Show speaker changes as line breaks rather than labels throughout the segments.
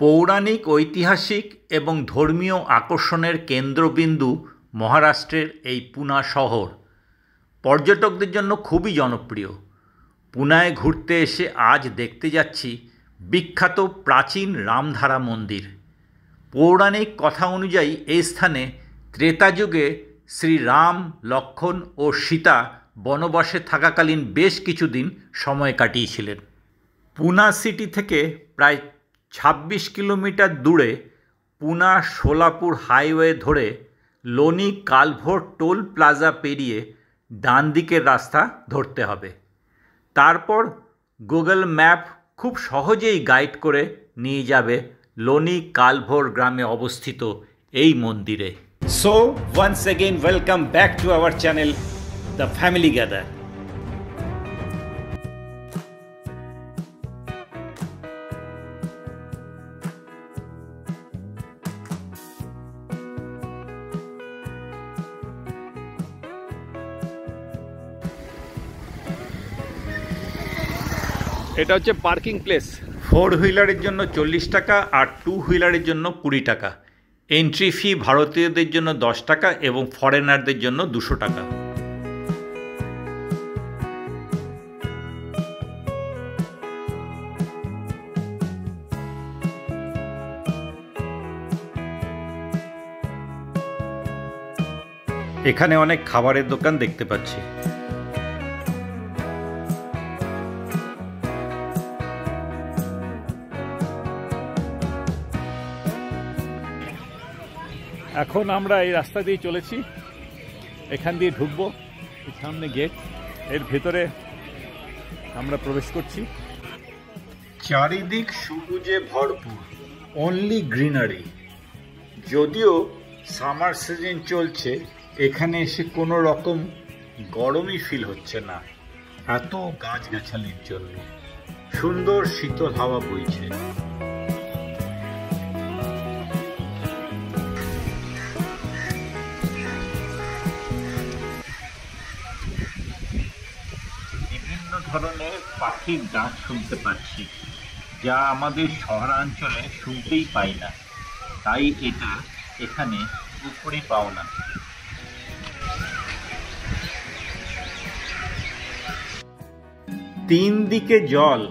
পৌরাণিক, ঐতিহাসিক এবং ধর্মীয় আকর্ষণের কেন্দ্রবিন্দু মহারাষ্ট্রের এই পুনা শহর পর্যটকদের জন্য খুবই জনপ্রিয়। পুনায় ঘুরতে এসে আজ দেখতে যাচ্ছি বিখ্যাত প্রাচীন রামধারা মন্দির। পৌরাণিক কথা অনুযায়ী এই স্থানে ত্রেতা যুগে শ্রীরাম, লক্ষ্মণ ও সীতা বনবাসে থাকাকালীন বেশ কিছুদিন সময় কাটিয়েছিলেন। পুনা সিটি থেকে প্রায় ২৬ কিলোমিটার দূরে পুনা সোলাপুর হাইওয়ে ধরে লোনি কালভোর টোল প্লাজা পেরিয়ে ডান দিকের রাস্তা ধরতে হবে। তারপর গুগল ম্যাপ খুব সহজেই গাইড করে নিয়ে যাবে লোনি কালভোর গ্রামে অবস্থিত এই মন্দিরে। So once again welcome back to our channel the family gather. এটা হচ্ছে পার্কিং প্লেস। 4 হুইলারের জন্য 40 টাকা আর 2 হুইলারের জন্য 20 টাকা। এন্ট্রি ফি ভারতীয়দের জন্য 10 টাকা এবং ফরেনারদের জন্য 200 টাকা। এখানে অনেক খাবারের দোকান দেখতে পাচ্ছি। এখন আমরা এই রাস্তা দিয়ে চলেছি, এখান দিয়ে ঢুকবো। সামনে গেট, এর ভেতরে আমরা প্রবেশ করছি। চারিদিক সবুজে ভরপুর, অনলি গ্রিনারি। যদিও সামার সিজন চলছে, এখানে এসে কোনো রকম গরমই ফিল হচ্ছে না, এত গাছগাছালির জন্য সুন্দর শীতল হাওয়া বইছে। ধরনের পাখির ডাক শুনতে পাচ্ছি, যা আমাদের শহরাঞ্চলে শুনতেই পাই না, তাই এটা এখানে উপরে পাও না। তিন দিকে জল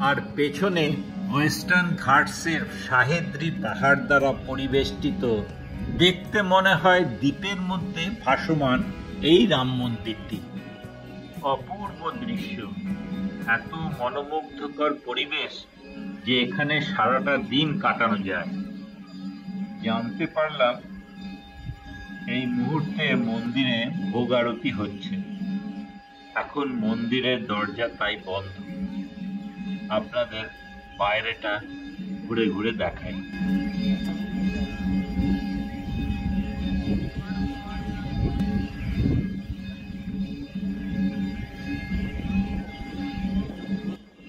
আর পেছনে ওয়েস্টার্ন ঘাটসের সাহেদ্রি পাহাড় দ্বারা পরিবেষ্টিত, দেখতে মনে হয় দ্বীপের মধ্যে ভাসমান এই রাম মন্দিরটি। অপূর্ব দৃশ্য, এত মনোমুগ্ধকর পরিবেশ যে এখানে সারাটা দিন কাটানো যায়। জানতে পারলাম এই মুহূর্তে মন্দিরে ভোগ আরতি হচ্ছে। এখন মন্দিরের দরজা তাই বন্ধ। আপনাদের বাইরেটা ঘুরে ঘুরে দেখাই।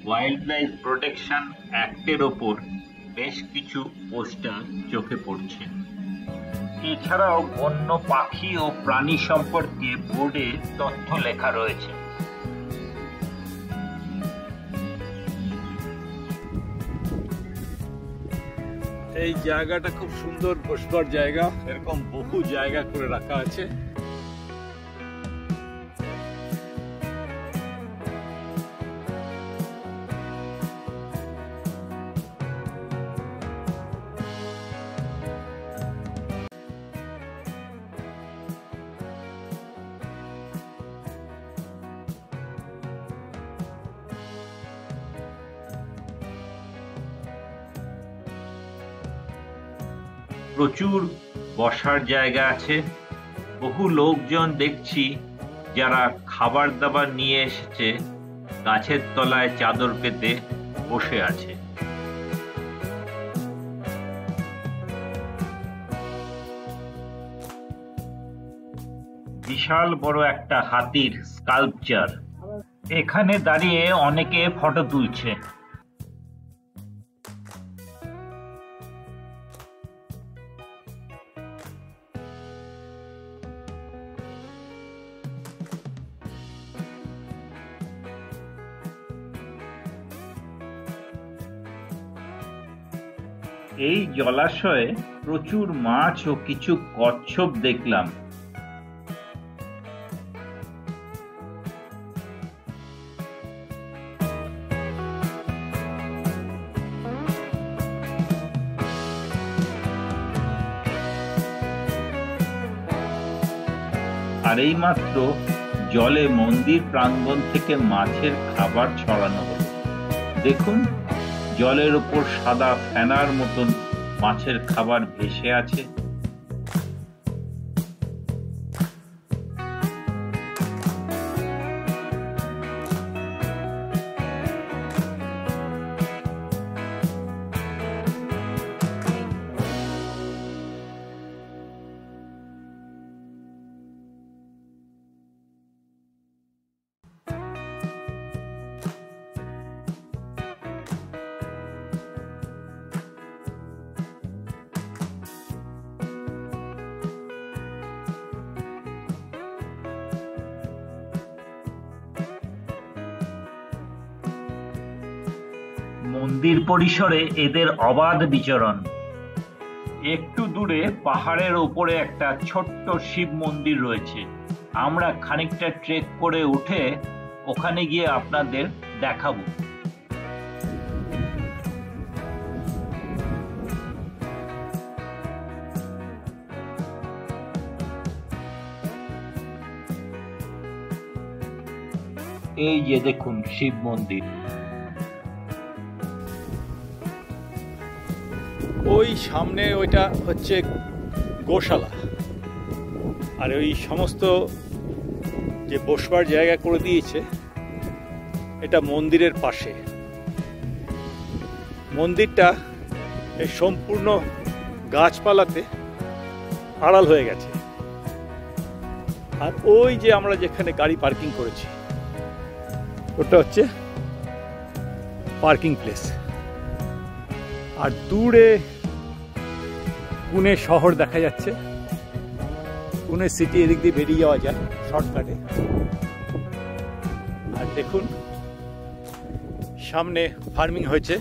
ওয়াইল্ড লাইফ প্রোটেকশন অ্যাক্টের ওপর বেশ কিছু পোস্টার চোখে পড়ছে। এছাড়াও বন্য পাখি ও প্রাণী সম্পর্কে বোর্ডে তথ্য লেখা রয়েছে। এই জায়গাটা খুব সুন্দর বসবার জায়গা, এরকম বহু জায়গা করে রাখা আছে। প্রচুর বসার জায়গা আছে। বহু লোকজন দেখছি যারা খাবার দাবার নিয়ে এসেছে, গাছের তলায় চাদর পেতে বসে আছে। বিশাল বড় একটা হাতির স্কাল্পচার, এখানে দাঁড়িয়ে অনেকে ফটো তুলছে। এই জলাশয়ে প্রচুর মাছ ও কিছু কচ্ছপ দেখলাম। আর এই মাত্র জলে মন্দির প্রাঙ্গণ থেকে মাছের খাবার ছড়ানো হলো। দেখুন, জলের উপর সাদা ফেনার মতন মাছের খাবার ভেসে আছে। মন্দির পরিসরে এদের অবাধ বিচরণ। একটু দূরে পাহাড়ের উপরে একটা ছোট্ট শিব মন্দির রয়েছে। আমরা খানিকটা ট্রেক করে উঠে ওখানে গিয়ে আপনাদের দেখাবো। এই যে দেখুন শিব মন্দির।
ওই সামনে ওইটা হচ্ছে গোশালা, আর ওই সমস্ত যে বসবার জায়গা করে দিয়েছে এটা মন্দিরের পাশে। মন্দিরটা এই সম্পূর্ণ গাছপালাতে আড়াল হয়ে গেছে। আর ওই যে আমরা যেখানে গাড়ি পার্কিং করেছি ওটা হচ্ছে পার্কিং প্লেস। আর দূরে পুনে শহর দেখা যাচ্ছে। পুনে সিটি এদিক দিয়ে বেরিয়ে যাওয়া যায় শর্টকাটে। আর দেখুন সামনে ফার্মিং হয়েছে।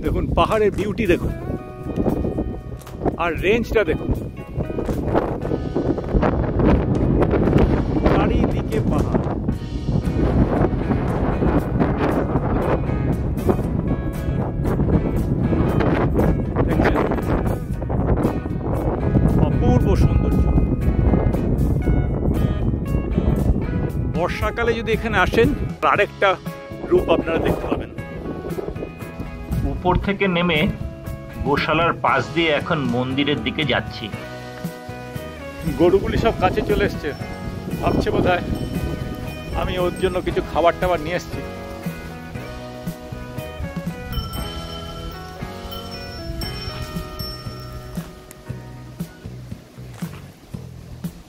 দেখুন পাহাড়ের বিউটি দেখুন, আর রেঞ্জটা দেখুন, চারিদিকে পাহাড়। অপূর্ব সৌন্দর্য। বর্ষাকালে যদি এখানে আসেন আরেকটা রূপ আপনারা দেখতে পাবেন।
উপর থেকে নেমে গোশালার পাশ দিয়ে এখন মন্দিরের দিকে যাচ্ছি।
গরুগুলি সব কাছে চলে এসছে, ভাবছে বোধহয় আমি ওর জন্য কিছু খাবার টাবার নিয়ে এসছি।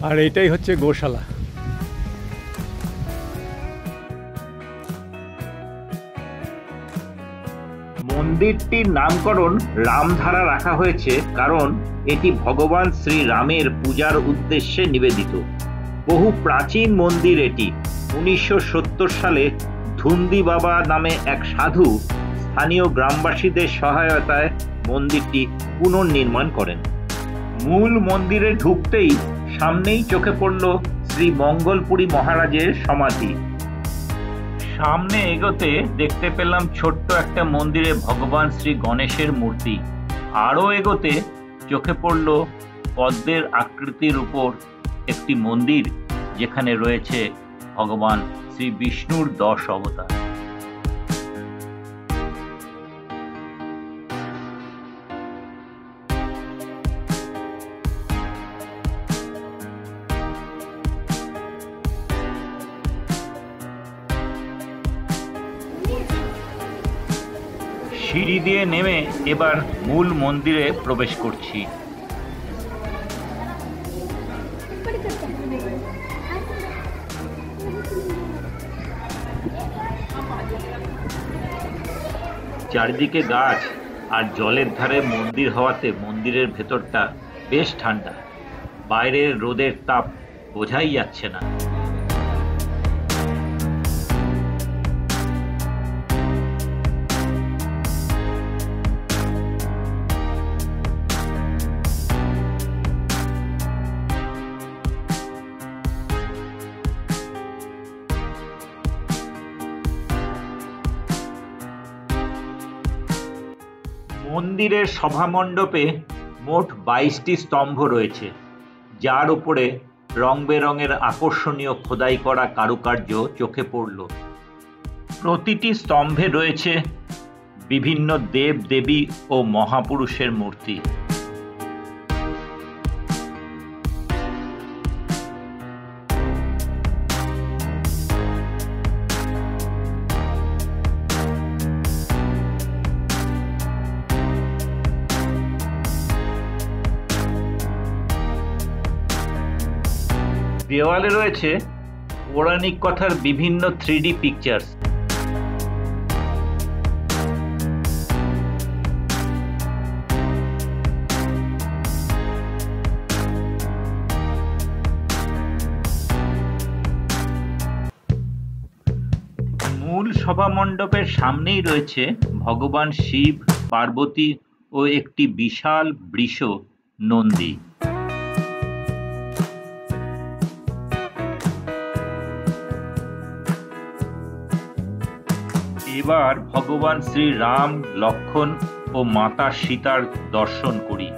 আর এটাই হচ্ছে গোশালা।
মন্দিরটির নামকরণ রামধারা রাখা হয়েছে কারণ এটি ভগবান শ্রী রামের পূজার উদ্দেশ্যে নিবেদিত। বহু প্রাচীন মন্দির এটি। 1970 সালে ধুন্দি বাবা নামে এক সাধু স্থানীয় গ্রামবাসীদের সহায়তায় মন্দিরটি পুনর্নির্মাণ করেন। মূল মন্দিরে ঢুকতেই সামনেই চোখে পড়ল শ্রী মঙ্গলপুরী মহারাজের সমাধি। সামনে এগোতে দেখতে পেলাম ছোট্ট একটা মন্দিরে ভগবান শ্রী গণেশের মূর্তি। আরও এগোতে চোখে পড়ল পদ্মের আকৃতির উপর একটি মন্দির, যেখানে রয়েছে ভগবান শ্রী বিষ্ণুর 10 অবতার। সিঁড়ি দিয়ে নেমে এবার মূল মন্দিরে প্রবেশ করছি। চারিদিকে গাছ আর জলের ধারে মন্দির হওয়াতে মন্দিরের ভেতরটা বেশ ঠান্ডা। বাইরের রোদের তাপ বোঝাই যাচ্ছে না। মন্দিরের সভামণ্ডপে মোট 22টি স্তম্ভ রয়েছে, যার উপরে রং বেরঙের আকর্ষণীয় খোদাই করা কারুকার্য চোখে পড়ল। প্রতিটি স্তম্ভে রয়েছে বিভিন্ন দেব দেবী ও মহাপুরুষের মূর্তি। দেওয়ালে রয়েছে পৌরাণিক কথার বিভিন্ন 3D পিকচার্স। মূল সভামণ্ডপের সামনেই রয়েছে ভগবান শিব, পার্বতী ও একটি বিশাল বৃষ নন্দী। এবার ভগবান শ্রী রাম, লক্ষ্মণ ও মাতা সীতার দর্শন করি।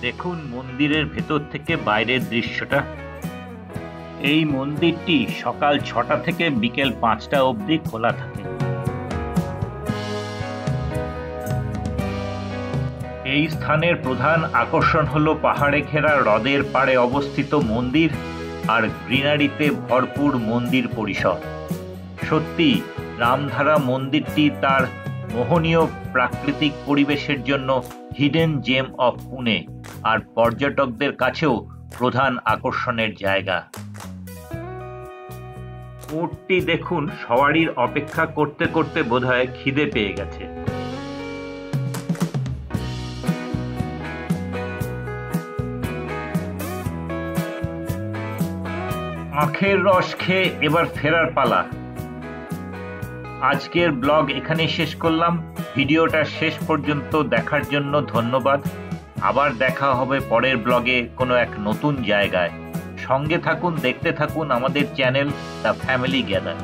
দেখুন মন্দিরের ভেতর থেকে বাইরের দৃশ্যটা। এই মন্দিরটি সকাল 6টা থেকে বিকেল 5টা অবধি খোলা থাকে। এই স্থানের প্রধান আকর্ষণ হলো পাহাড়ে ঘেরা হ্রদের পাড়ে অবস্থিত মন্দির আর গ্রিনারিতে ভরপুর মন্দির পরিসর। সত্যি রামধারা মন্দিরটি তার মোহনীয় প্রাকৃতিক পরিবেশের জন্য হিডেন জেম অফ পুনে আর পর্যটকদের কাছেও প্রধান আকর্ষণের জায়গা। উটটি দেখুন সওয়ারির অপেক্ষা করতে করতে বোধহয় খিদে পেয়ে গেছে। আখের রস খেয়ে এবার ফেরার পালা। আজকের ব্লগ এখানেই শেষ করলাম। ভিডিওটা শেষ পর্যন্ত দেখার জন্য ধন্যবাদ। আবার দেখা হবে পরের ব্লগে কোনো এক নতুন জায়গায়। সঙ্গে থাকুন, দেখতে থাকুন আমাদের চ্যানেল দ্য ফ্যামিলি গ্যাদার।